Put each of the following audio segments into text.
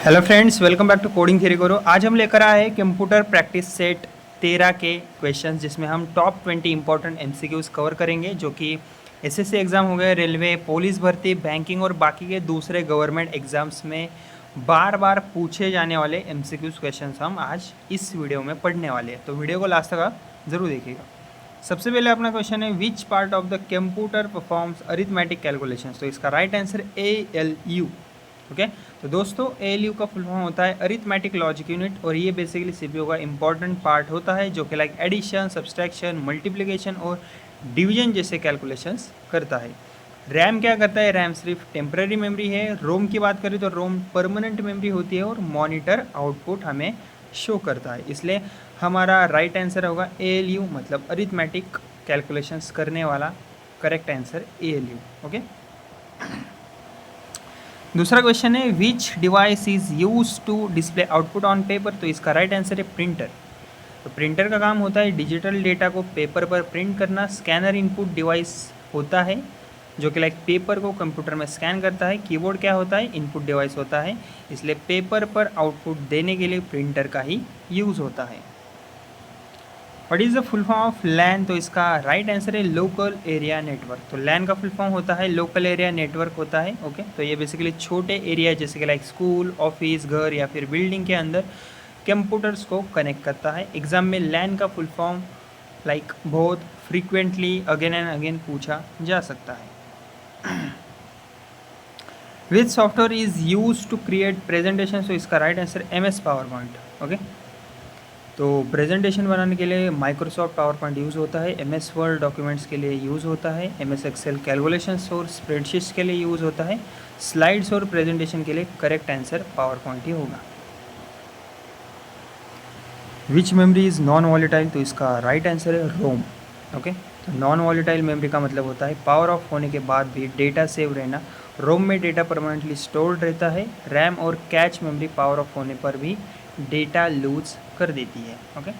Hello friends, welcome back to Coding Theory Guru. आज हम लेकर आए हैं कंप्यूटर प्रैक्टिस सेट 13 के क्वेश्चंस, जिसमें हम टॉप 20 इंपॉर्टेंट एमसीक्यूज कवर करेंगे, जो कि एसएससी एग्ज़ाम हो गए, रेलवे, पुलिस भर्ती, बैंकिंग और बाकी के दूसरे गवर्नमेंट एग्जाम्स में बार बार पूछे जाने वाले एमसीक्यूज क्वेश्चंस हम आज इस वीडियो में पढ़ने वाले हैं। तो वीडियो को लास्ट तक आप जरूर देखिएगा। सबसे पहले अपना क्वेश्चन है, which part of the computer performs arithmetic calculations. तो इसका राइट आंसर ALU। ओके तो दोस्तों, ALU का फुल फॉर्म होता है अरिथमेटिक लॉजिक यूनिट, और ये बेसिकली सीपीयू का इंपॉर्टेंट पार्ट होता है, जो कि लाइक एडिशन, सब्सट्रैक्शन, मल्टीप्लिकेशन और डिवीजन जैसे कैलकुलेशंस करता है। रैम क्या करता है? रैम सिर्फ टेम्पररी मेमोरी है। रोम की बात करें तो रोम परमानेंट मेमोरी होती है, और मॉनिटर आउटपुट हमें शो करता है। इसलिए हमारा राइट आंसर होगा ALU, मतलब अरिथमेटिक कैलकुलेशंस करने वाला करेक्ट आंसर ALU। ओके, दूसरा क्वेश्चन है, which device is use to display output on paper. तो इसका राइट आंसर है प्रिंटर। तो प्रिंटर का काम होता है डिजिटल डेटा को पेपर पर प्रिंट करना। स्कैनर इनपुट डिवाइस होता है, जो कि लाइक पेपर को कंप्यूटर में स्कैन करता है। कीबोर्ड क्या होता है? इनपुट डिवाइस होता है। इसलिए पेपर पर आउटपुट देने के लिए प्रिंटर का ही यूज़ होता है। What is the full form of LAN. तो इसका राइट आंसर है लोकल एरिया नेटवर्क। तो लैन का फुल फॉर्म होता है लोकल एरिया नेटवर्क होता है। ओके तो ये बेसिकली छोटे एरिया जैसे कि लाइक स्कूल, ऑफिस, घर या फिर बिल्डिंग के अंदर कंप्यूटर्स को कनेक्ट करता है। एग्जाम में लैन का फुल फॉर्म लाइक बहुत फ्रीक्वेंटली अगेन एंड अगेन पूछा जा सकता है। Which software is use to create presentation. तो इसका right answer MS PowerPoint. Okay तो प्रेजेंटेशन बनाने के लिए माइक्रोसॉफ्ट पावर पॉइंट यूज़ होता है। MS वर्ड डॉक्यूमेंट्स के लिए यूज़ होता है। MS एक्सेल कैलकुलेशंस और स्प्रेडशीट्स के लिए यूज़ होता है। स्लाइड्स और प्रेजेंटेशन के लिए करेक्ट आंसर पावर पॉइंट ही होगा। विच मेमोरी इज़ नॉन वॉलेटाइल। तो इसका राइट आंसर है रोम। ओके तो नॉन वॉलेटाइल मेमोरी का मतलब होता है पावर ऑफ होने के बाद भी डेटा सेव रहना। रोम में डेटा परमानेंटली स्टोर्ड रहता है। रैम और कैच मेमोरी पावर ऑफ होने पर भी डेटा लूज कर देती है। ओके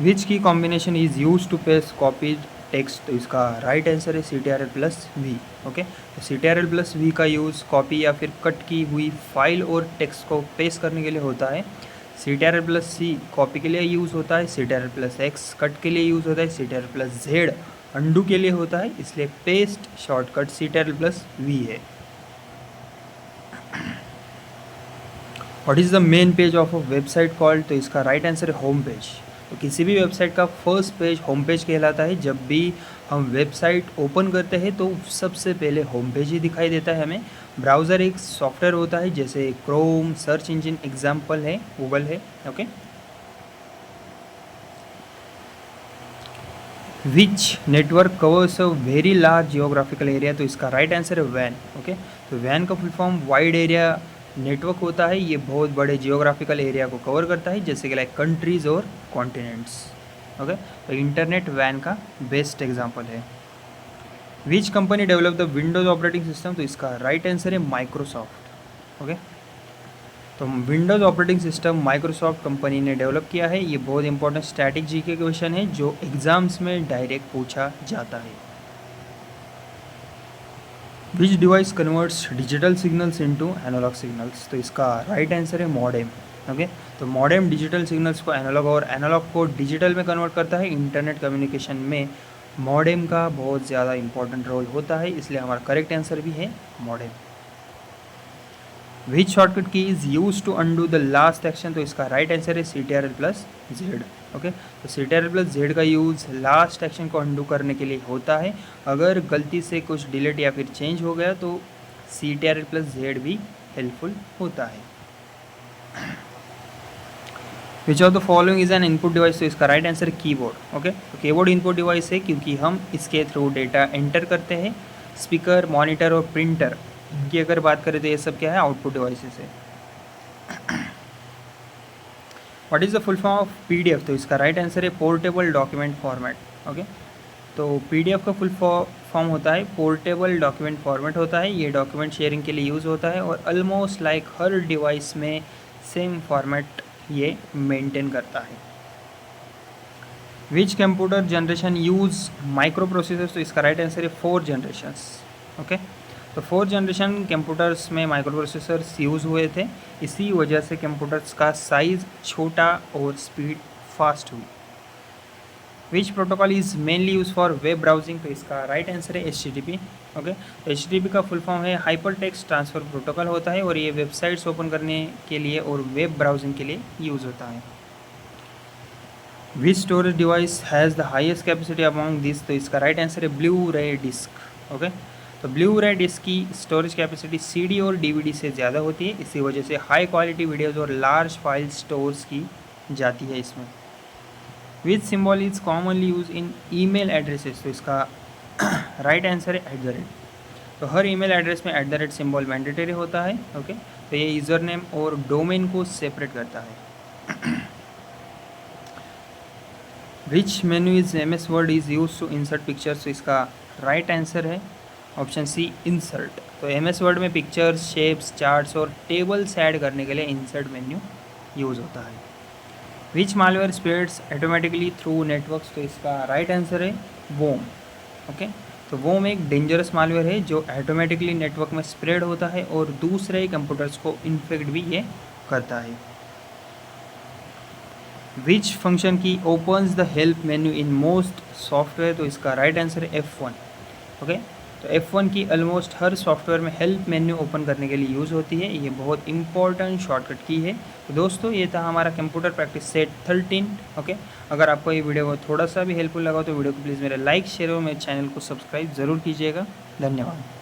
विच की combination is use to paste copied text. तो इसका राइट आंसर है CTRL+V। ओके तो CTRL+V का यूज़ कॉपी या फिर कट की हुई फाइल और टेक्स्ट को पेस्ट करने के लिए होता है। CTRL+C कॉपी के लिए यूज़ होता है। CTRL+X कट के लिए यूज़ होता है। CTRL+Z अंडू के लिए होता है। इसलिए पेस्ट शॉर्टकट CTRL+V है। What is the main page of a website called. तो इसका राइट आंसर है होम पेज। तो किसी भी वेबसाइट का फर्स्ट पेज होम पेज कहलाता है। जब भी हम वेबसाइट ओपन करते हैं तो सबसे पहले होम पेज ही दिखाई देता है हमें। ब्राउज़र एक सॉफ्टवेयर होता है, जैसे क्रोम, सर्च इंजन एग्जाम्पल है गूगल है। Okay which network covers a very large geographical area. तो इसका राइट आंसर है वैन। ओके तो वैन का full form wide area network होता है। ये बहुत बड़े जियोग्राफिकल एरिया को कवर करता है, जैसे कि लाइक कंट्रीज़ और कॉन्टिनेंट्स। ओके तो इंटरनेट वैन का बेस्ट एग्जांपल है। Which company develop the Windows operating system. तो इसका राइट आंसर है माइक्रोसॉफ्ट। ओके तो Windows operating system Microsoft company ने डेवलप किया है। ये बहुत इंपॉर्टेंट स्टैटिक जीके क्वेश्चन है, जो एग्जाम्स में डायरेक्ट पूछा जाता है। Which device converts digital signals into analog signals. तो इसका राइट आंसर है मॉडेम। ओके तो मॉडेम डिजिटल सिग्नल्स को एनालॉग और एनालॉग को डिजिटल में कन्वर्ट करता है। इंटरनेट कम्युनिकेशन में मॉडेम का बहुत ज़्यादा इंपॉर्टेंट रोल होता है, इसलिए हमारा करेक्ट आंसर भी है modem. Which shortcut key is use to undo the last action. तो इसका राइट आंसर है CTRL+Z। ओके तो CTRL+Z का यूज़ लास्ट एक्शन को अंडू करने के लिए होता है। अगर गलती से कुछ डिलीट या फिर चेंज हो गया तो CTRL+Z भी हेल्पफुल होता है। Which of the following is an input device. तो इसका राइट आंसर कीबोर्ड। ओके तो कीबोर्ड इनपुट डिवाइस है, क्योंकि हम इसके थ्रू डेटा एंटर करते हैं। स्पीकर, मॉनिटर और प्रिंटर, इनकी अगर बात करें तो ये सब क्या है? आउटपुट डिवाइसेस है। What is the full form of PDF। तो इसका राइट आंसर है पोर्टेबल डॉक्यूमेंट फॉर्मेट। ओके तो PDF का फुल फॉर्म होता है पोर्टेबल डॉक्यूमेंट फॉर्मेट होता है। ये डॉक्यूमेंट शेयरिंग के लिए यूज़ होता है, और ऑलमोस्ट लाइक हर डिवाइस में सेम फॉर्मेट ये मेंटेन करता है। Which computer generation use microprocessors. तो इसका राइट आंसर है 4 जनरेशंस। ओके तो 4th जनरेशन कंप्यूटर्स में माइक्रो प्रोसेसर्स यूज़ हुए थे, इसी वजह से कंप्यूटर्स का साइज़ छोटा और स्पीड फास्ट हुई। विच protocol is mainly use for web browsing, तो इसका राइट आंसर है HTTP। ओके, तो HTTP का फुल फॉर्म है हाइपर टेक्स्ट ट्रांसफ़र प्रोटोकॉल होता है और ये वेबसाइट्स ओपन करने के लिए और वेब ब्राउजिंग के लिए यूज़ होता है। Which storage device has the highest capacity among this, तो इसका राइट आंसर है ब्लू रे डिस्क। ओके, तो ब्लू रे डिस्क की स्टोरेज कैपेसिटी CD और DVD से ज़्यादा होती है, इसी वजह से हाई क्वालिटी वीडियोज़ और लार्ज फाइल स्टोर्स की जाती है इसमें। Which symbol is commonly use in email addresses, तो इसका राइट आंसर है @ तो हर ईमेल एड्रेस में @ सिम्बॉल मैंडेटरी होता है। ओके, तो ये यूज़र नेम और डोमेन को सेपरेट करता है। Which menu is MS word is use to insert pictures, तो इसका राइट आंसर है ऑप्शन C इंसर्ट। तो MS वर्ड में पिक्चर्स, शेप्स, चार्ट्स और टेबल्स ऐड करने के लिए इंसर्ट मेन्यू यूज़ होता है। Which malware spreads automatically through networks, तो इसका राइट आंसर है वोम। ओके, तो वोम एक डेंजरस मालवेयर है जो ऑटोमेटिकली नेटवर्क में स्प्रेड होता है और दूसरे कंप्यूटर्स को इन्फेक्ट भी ये करता है। विच फंक्शन की opens the help menu in most software, तो इसका राइट आंसर है F1। ओके, तो F1 की ऑलमोस्ट हर सॉफ्टवेयर में हेल्प मेन्यू ओपन करने के लिए यूज़ होती है, ये बहुत इंपॉर्टेंट शॉर्टकट की है। तो दोस्तों ये था हमारा कंप्यूटर प्रैक्टिस सेट 13। ओके, अगर आपको ये वीडियो थोड़ा सा भी हेल्पफुल लगा तो वीडियो को प्लीज़ मेरे लाइक शेयर और मेरे चैनल को सब्सक्राइब ज़रूर कीजिएगा। धन्यवाद।